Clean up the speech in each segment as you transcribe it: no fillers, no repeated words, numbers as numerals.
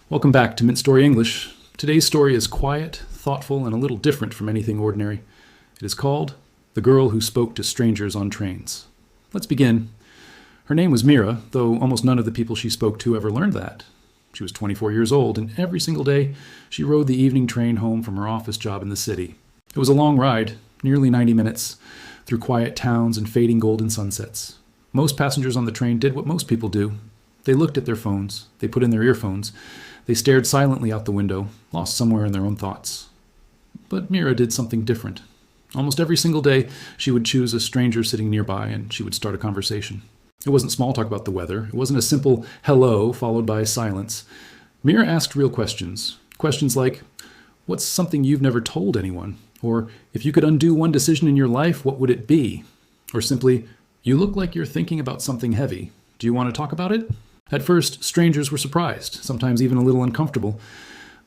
Welcome back to MintStory English. Today's story is quiet, thoughtful, and a little different from anything ordinary. It is called The Girl Who Spoke to Strangers on Trains. Let's begin. Her name was Meera, though almost none of the people she spoke to ever learned that. She was 24 years old, and every single day she rode the evening train home from her office job in the city. It was a long ride, nearly 90 minutes, through quiet towns and fading golden sunsets. Most passengers on the train did what most people do. They looked at their phones, they put in their earphones, they stared silently out the window, lost somewhere in their own thoughts. But Meera did something different. Almost every single day, she would choose a stranger sitting nearby and she would start a conversation. It wasn't small talk about the weather. It wasn't a simple hello followed by silence. Meera asked real questions. Questions like, what's something you've never told anyone? Or, if you could undo one decision in your life, what would it be? Or simply, you look like you're thinking about something heavy. Do you want to talk about it? At first, strangers were surprised, sometimes even a little uncomfortable.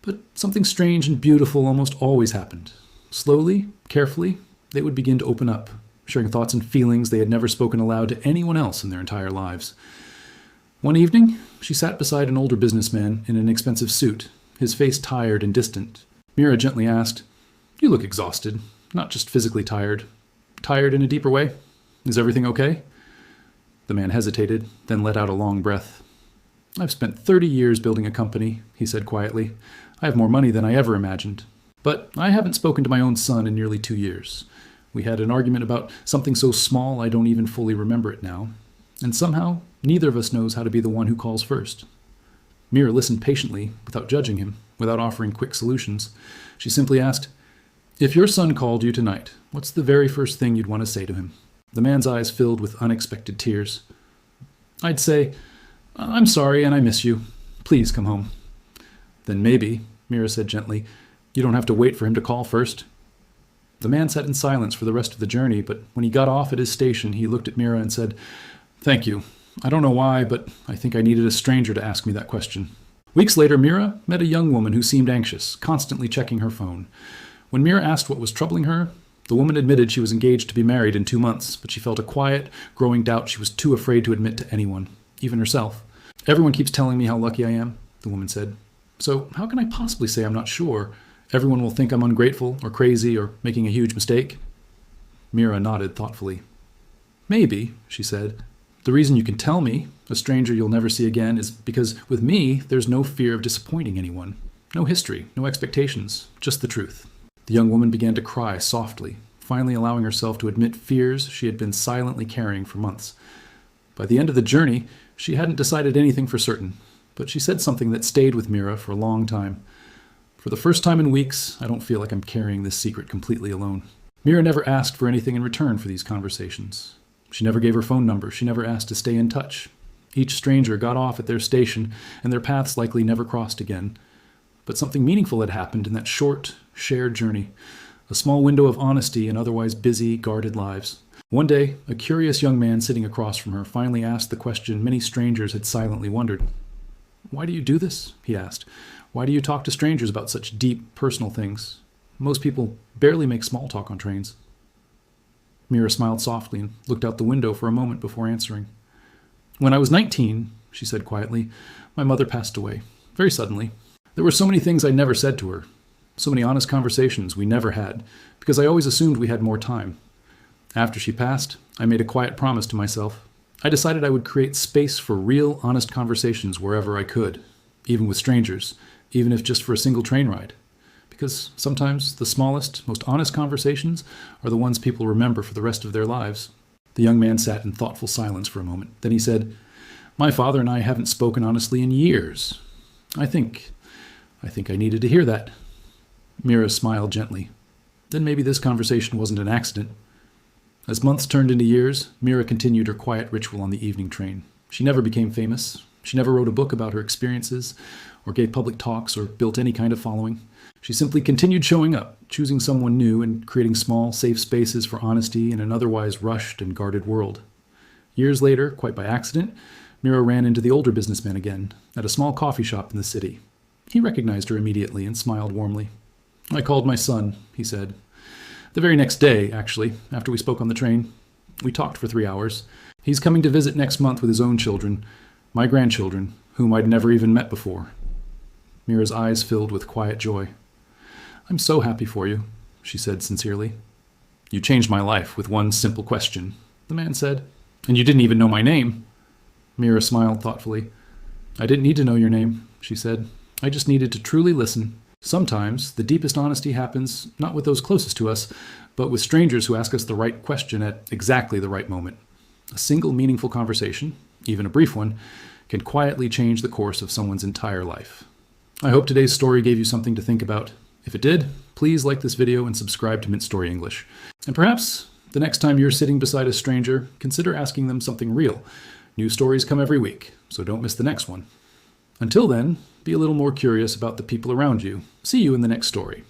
But something strange and beautiful almost always happened. Slowly, carefully, they would begin to open up, sharing thoughts and feelings they had never spoken aloud to anyone else in their entire lives. One evening, she sat beside an older businessman in an expensive suit, his face tired and distant. Meera gently asked, "You look exhausted, not just physically tired. Tired in a deeper way? Is everything okay?" The man hesitated, then let out a long breath. "I've spent 30 years building a company," he said quietly. "I have more money than I ever imagined. But I haven't spoken to my own son in nearly 2 years. We had an argument about something so small I don't even fully remember it now. And somehow, neither of us knows how to be the one who calls first." Meera listened patiently, without judging him, without offering quick solutions. She simply asked, "If your son called you tonight, what's the very first thing you'd want to say to him?" The man's eyes filled with unexpected tears. "I'd say, 'I'm sorry and I miss you. Please come home.'" "Then maybe," Meera said gently, "you don't have to wait for him to call first." The man sat in silence for the rest of the journey, but when he got off at his station, he looked at Meera and said, "Thank you. I don't know why, but I think I needed a stranger to ask me that question." Weeks later, Meera met a young woman who seemed anxious, constantly checking her phone. When Meera asked what was troubling her, the woman admitted she was engaged to be married in 2 months, but she felt a quiet, growing doubt she was too afraid to admit to anyone, even herself. "Everyone keeps telling me how lucky I am," the woman said. "So how can I possibly say I'm not sure? Everyone will think I'm ungrateful or crazy or making a huge mistake." Meera nodded thoughtfully. "Maybe," she said, "the reason you can tell me, a stranger you'll never see again, is because with me there's no fear of disappointing anyone. No history, no expectations, just the truth." The young woman began to cry softly, finally allowing herself to admit fears she had been silently carrying for months. By the end of the journey, she hadn't decided anything for certain, but she said something that stayed with Meera for a long time. "For the first time in weeks, I don't feel like I'm carrying this secret completely alone." Meera never asked for anything in return for these conversations. She never gave her phone number. She never asked to stay in touch. Each stranger got off at their station, and their paths likely never crossed again. But something meaningful had happened in that short, shared journey, a small window of honesty in otherwise busy, guarded lives. One day, a curious young man sitting across from her finally asked the question many strangers had silently wondered. "Why do you do this?" he asked. "Why do you talk to strangers about such deep, personal things? Most people barely make small talk on trains." Meera smiled softly and looked out the window for a moment before answering. "When I was 19, she said quietly, "my mother passed away, very suddenly. There were so many things I never said to her, so many honest conversations we never had, because I always assumed we had more time. After she passed, I made a quiet promise to myself. I decided I would create space for real, honest conversations wherever I could, even with strangers, even if just for a single train ride. Because sometimes the smallest, most honest conversations are the ones people remember for the rest of their lives." The young man sat in thoughtful silence for a moment. Then he said, "My father and I haven't spoken honestly in years. I think I needed to hear that." Meera smiled gently. Then maybe this conversation wasn't an accident. As months turned into years, Meera continued her quiet ritual on the evening train. She never became famous. She never wrote a book about her experiences, or gave public talks, or built any kind of following. She simply continued showing up, choosing someone new and creating small, safe spaces for honesty in an otherwise rushed and guarded world. Years later, quite by accident, Meera ran into the older businessman again, at a small coffee shop in the city. He recognized her immediately and smiled warmly. "I called my son," he said. "The very next day, actually, after we spoke on the train. We talked for 3 hours. He's coming to visit next month with his own children, my grandchildren, whom I'd never even met before." Meera's eyes filled with quiet joy. "I'm so happy for you," she said sincerely. "You changed my life with one simple question," the man said. "And you didn't even know my name." Meera smiled thoughtfully. "I didn't need to know your name," she said. "I just needed to truly listen. Sometimes the deepest honesty happens not with those closest to us, but with strangers who ask us the right question at exactly the right moment. A single meaningful conversation, even a brief one, can quietly change the course of someone's entire life." I hope today's story gave you something to think about. If it did, please like this video and subscribe to MintStory English. And perhaps the next time you're sitting beside a stranger, consider asking them something real. New stories come every week, so don't miss the next one. Until then, be a little more curious about the people around you. See you in the next story.